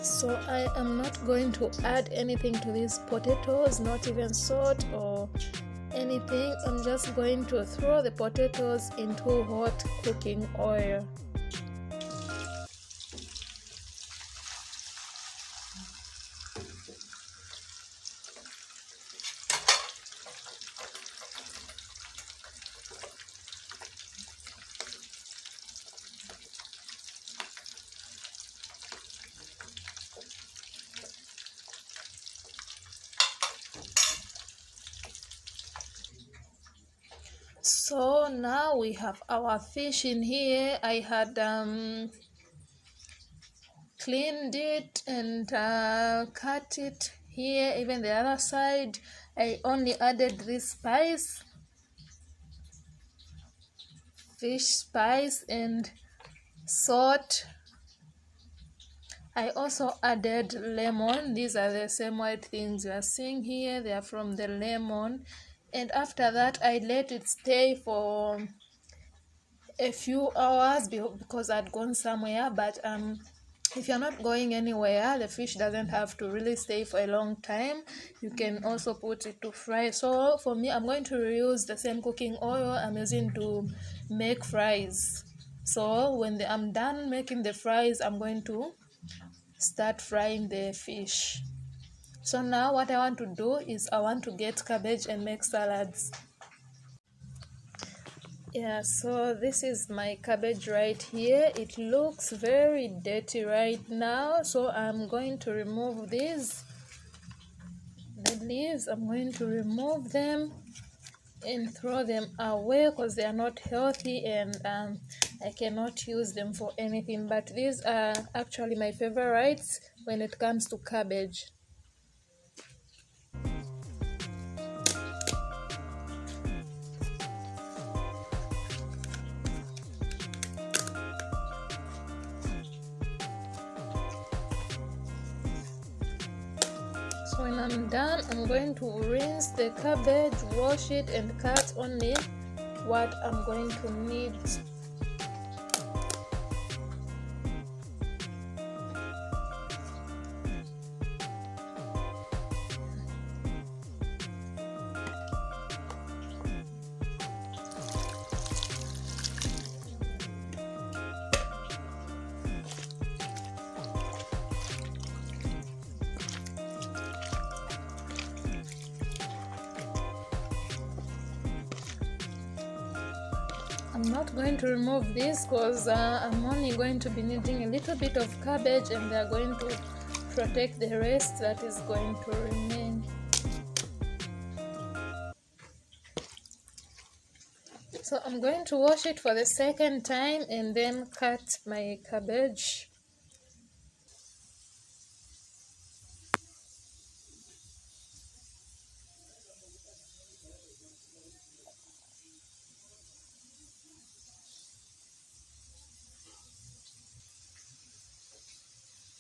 So I am not going to add anything to these potatoes, not even salt or anything. I'm just going to throw the potatoes into hot cooking oil. So now we have our fish in here. I had cleaned it and cut it here, even the other side. I only added this spice, fish spice, and salt. I also added lemon. These are the same white things you are seeing here. They are from the lemon. And after that, I let it stay for a few hours because I'd gone somewhere. But if you're not going anywhere, the fish doesn't have to really stay for a long time. You can also put it to fry. So for me, I'm going to reuse the same cooking oil I'm using to make fries. So when I'm done making the fries, I'm going to start frying the fish. So now what I want to do is I want to get cabbage and make salads. Yeah, so this is my cabbage right here. It looks very dirty right now, so I'm going to remove these, the leaves. I'm going to remove them and throw them away because they are not healthy, and I cannot use them for anything. But these are actually my favorites when it comes to cabbage. So when I'm done, I'm going to rinse the cabbage, wash it, and cut only what I'm going to need. I'm not going to remove this because I'm only going to be needing a little bit of cabbage, and they're going to protect the rest that is going to remain. So I'm going to wash it for the second time and then cut my cabbage.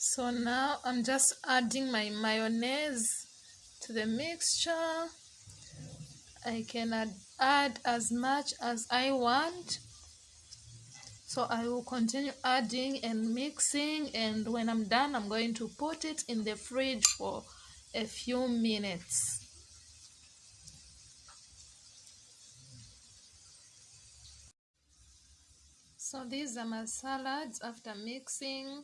So now I'm just adding my mayonnaise to the mixture. I can add as much as I want. So I will continue adding and mixing, and when I'm done, I'm going to put it in the fridge for a few minutes. So these are my salads after mixing.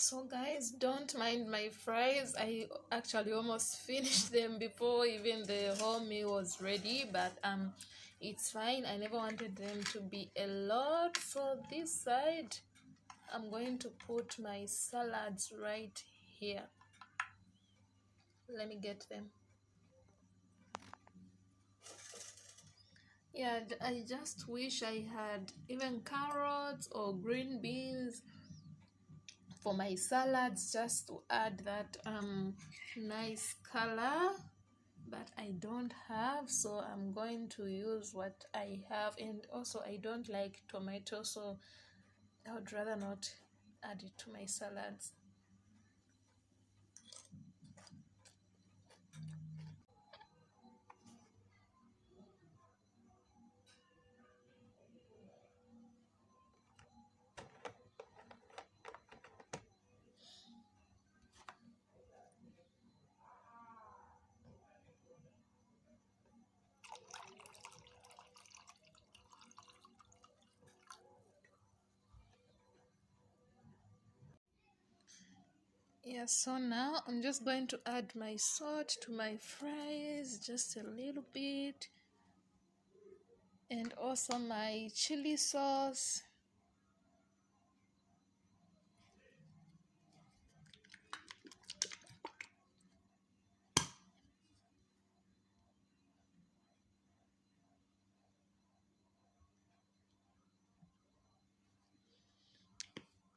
So guys, don't mind my fries. I actually almost finished them before even the whole meal was ready, but it's fine. I never wanted them to be a lot. So this side, I'm going to put my salads right here. Let me get them. Yeah, I just wish I had even carrots or green beans for my salads, just to add that nice color, but I don't have, so I'm going to use what I have. And also I don't like tomato, so I would rather not add it to my salads. Yeah, so now I'm just going to add my salt to my fries, just a little bit, and also my chili sauce.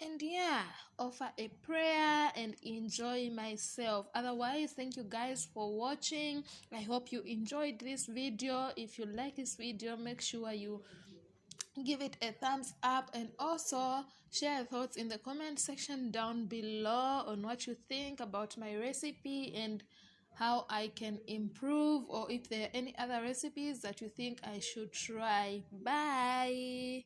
And yeah, offer a prayer and enjoy myself. Otherwise, thank you guys for watching. I hope you enjoyed this video. If you like this video, make sure you give it a thumbs up, and also share your thoughts in the comment section down below on what you think about my recipe and how I can improve, or if there are any other recipes that you think I should try. Bye.